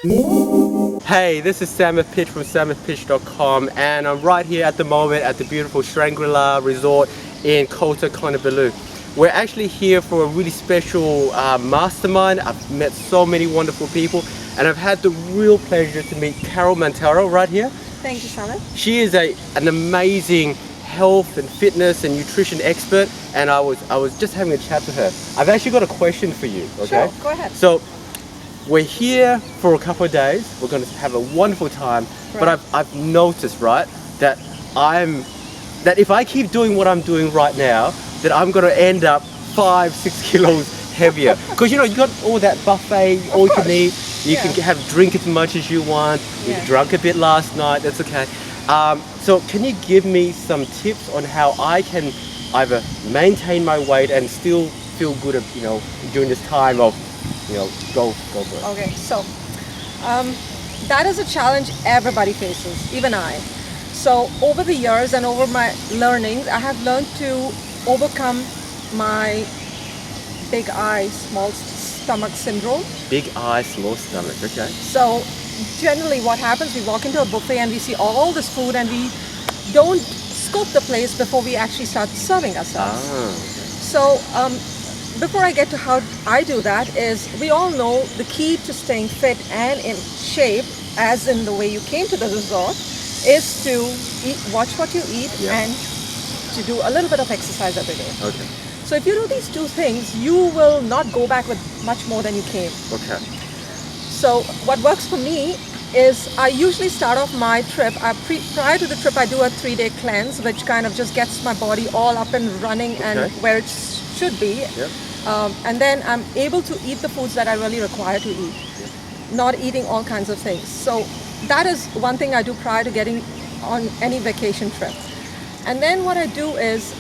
Hey, this is Samith Pich from samithpich.com, and I'm right here at the moment at the beautiful Shangri-La Resort in Kota Kinabalu. We're actually here for a really special mastermind. I've met so many wonderful people, and I've had the real pleasure to meet Carol Monteiro right here. Thank you, Samith. She is an amazing health and fitness and nutrition expert, and I was just having a chat to her. I've actually got a question for you, okay? Sure, go ahead. So we're here for a couple of days. We're going to have a wonderful time, but Right. I've noticed, right, that if I keep doing what I'm doing right now, that I'm going to end up 5-6 kilos heavier. Because you got all that buffet, all you can eat. You Yeah. can drink as much as you want. You Yeah. drank a bit last night. That's okay. So can you give me some tips on how I can either maintain my weight and still feel good, during this time of, go for it. Okay, so that is a challenge everybody faces, even I. So over the years and over my learnings, I have learned to overcome my big eye, small stomach syndrome. Big eye, small stomach. Okay. So generally what happens, we walk into a buffet and we see all this food and we don't scope the place before we actually start serving ourselves. So before I get to how I do that is, we all know the key to staying fit and in shape, as in the way you came to the resort, is to watch what you eat Yeah. and to do a little bit of exercise every day. Okay. So if you do these two things, you will not go back with much more than you came. Okay. So what works for me is I usually start off my trip. Prior to the trip, I do a 3-day cleanse, which kind of just gets my body all up and running and Okay. where it should be. Yep. And then I'm able to eat the foods that I really require to eat, not eating all kinds of things. So that is one thing I do prior to getting on any vacation trip. And then what I do is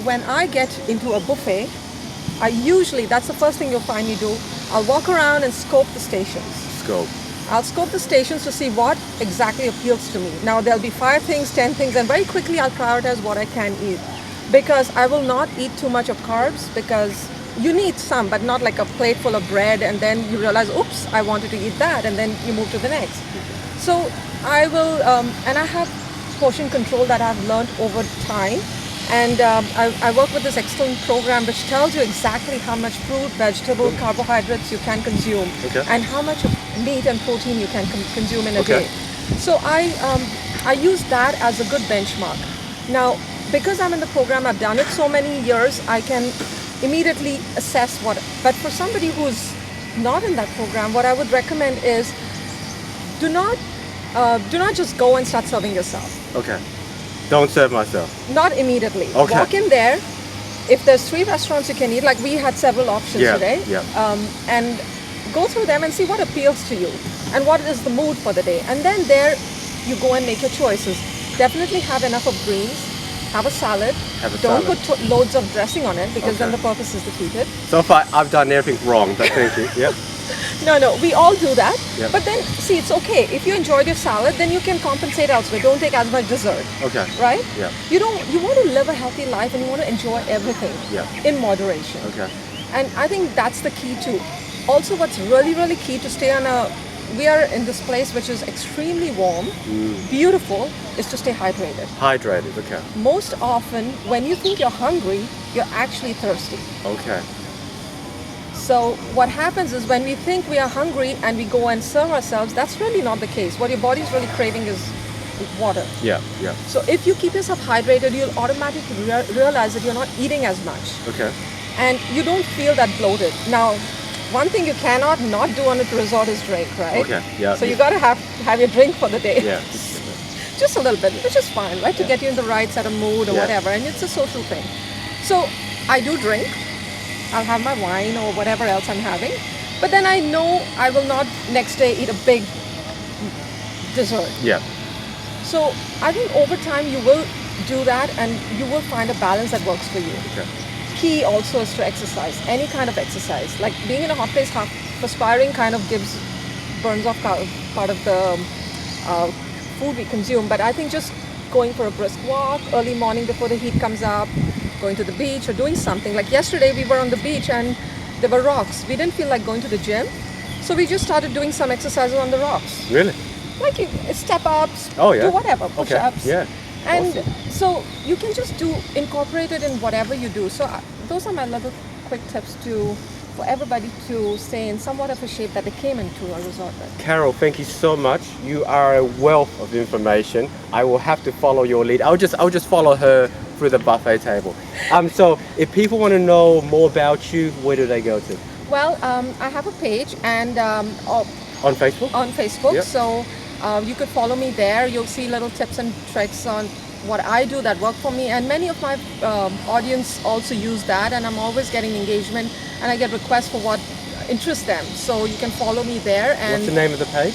when I get into a buffet, that's the first thing you'll find me do. I'll walk around and scope the stations. Scope. I'll scope the stations to see what exactly appeals to me. Now there'll be 5 things, 10 things, and very quickly I'll prioritize what I can eat. Because I will not eat too much of carbs, because you need some, but not like a plate full of bread and then you realize, oops, I wanted to eat that, and then you move to the next. So I will, and I have portion control that I've learned over time. And I work with this excellent program which tells you exactly how much fruit, vegetable, carbohydrates you can consume, Okay. and how much of meat and protein you can consume in a Okay. day. So I use that as a good benchmark. Now, because I'm in the program, I've done it so many years, I can immediately assess what. But for somebody who's not in that program, what I would recommend is do not just go and start serving yourself. Okay. Don't serve myself. Not immediately. Okay. Walk in there. If there's 3 restaurants you can eat, like we had several options Yeah, today, yeah. and go through them and see what appeals to you and what is the mood for the day. And then there you go and make your choices. Definitely have enough of greens. Have a salad. Have a Don't salad. put loads of dressing on it, because then Okay. the purpose is defeated. So far, I've done everything wrong, but thank you. Yep. No, we all do that. Yep. But then, see, it's okay. If you enjoyed your salad, then you can compensate elsewhere. Don't take as much dessert. Okay. Right? Yeah. You want to live a healthy life and you want to enjoy everything Yeah. in moderation. Okay. And I think that's the key too. Also, what's really, really key to stay we are in this place which is extremely warm, beautiful, is to stay hydrated. Hydrated. Okay. Most often, when you think you're hungry, you're actually thirsty. Okay. So what happens is, when we think we are hungry and we go and serve ourselves, that's really not the case. What your body's really craving is water. Yeah. Yeah. So if you keep yourself hydrated, you'll automatically realize that you're not eating as much. Okay. And you don't feel that bloated. Now, one thing you cannot not do on a resort is drink, right? Okay, yeah. So you got to have your drink for the day. Yeah. Just a little bit, which is fine, right? To get you in the right set of mood or Yeah. whatever. And it's a social thing. So I do drink. I'll have my wine or whatever else I'm having. But then I know I will not next day eat a big dessert. Yeah. So I think over time you will do that and you will find a balance that works for you. Okay. Key also is to exercise, any kind of exercise. Like being in a hot place, perspiring kind of burns off part of the food we consume. But I think just going for a brisk walk early morning before the heat comes up, going to the beach or doing something. Like yesterday we were on the beach and there were rocks. We didn't feel like going to the gym, So we just started doing some exercises on the rocks. Really? Like step ups, Oh, yeah. do whatever, push Okay. ups. Yeah. And Awesome. so you can just incorporate it in whatever you do. So those are my little quick tips for everybody to stay in somewhat of a shape that they came into a resort with. Carol, thank you so much. You are a wealth of information. I will have to follow your lead. I'll just follow her through the buffet table. So if people want to know more about you, where do they go to? Well, I have a page and On Facebook? on Facebook. Yep. So you could follow me there. You'll see little tips and tricks on what I do that work for me, and many of my audience also use that, and I'm always getting engagement and I get requests for what interests them. So you can follow me there. And What's the name of the page?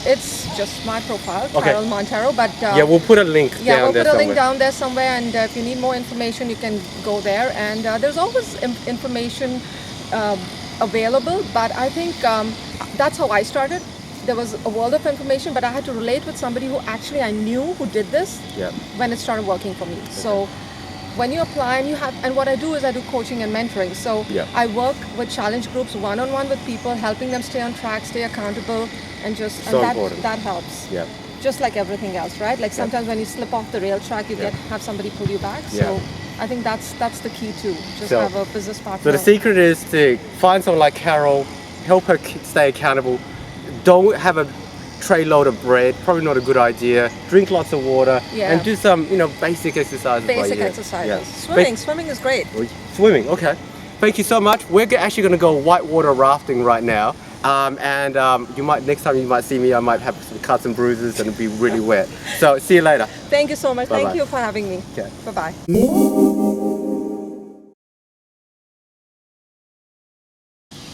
it's just my profile, Okay. Carol Monteiro. But Yeah, we'll put a link yeah, down we'll there put a somewhere. link down there somewhere, and if you need more information, you can go there. And there's always information available, but I think that's how I started. There was a world of information, but I had to relate with somebody who actually I knew who did this Yeah. when it started working for me. So when you apply and what I do is I do coaching and mentoring. So Yeah. I work with challenge groups one-on-one with people, helping them stay on track, stay accountable, and So important. that helps. Yeah. Just like everything else, right? Like sometimes when you slip off the rail track, you have somebody pull you back. So Yeah. I think that's the key too. Just So- have a business partner. So the secret is to find someone like Carol, help her stay accountable. Don't have a tray load of bread, probably not a good idea. Drink lots of water Yeah. and do some, basic exercises. Basic by ear. exercises. Yeah. Swimming is great. Swimming, okay. Thank you so much. We're actually going to go whitewater rafting right now. You might next time you might see me, I might have some cuts and bruises and it'll be really wet. So see you later. Thank you so much. Bye-bye. Thank you for having me. Okay. Bye-bye.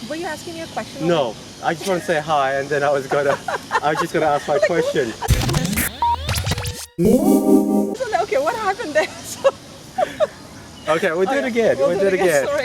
Were you asking me a question? No, I just want to say hi and then I was just gonna ask my question. Okay, what happened there? Okay, we'll do it again. We'll do it again. Sorry.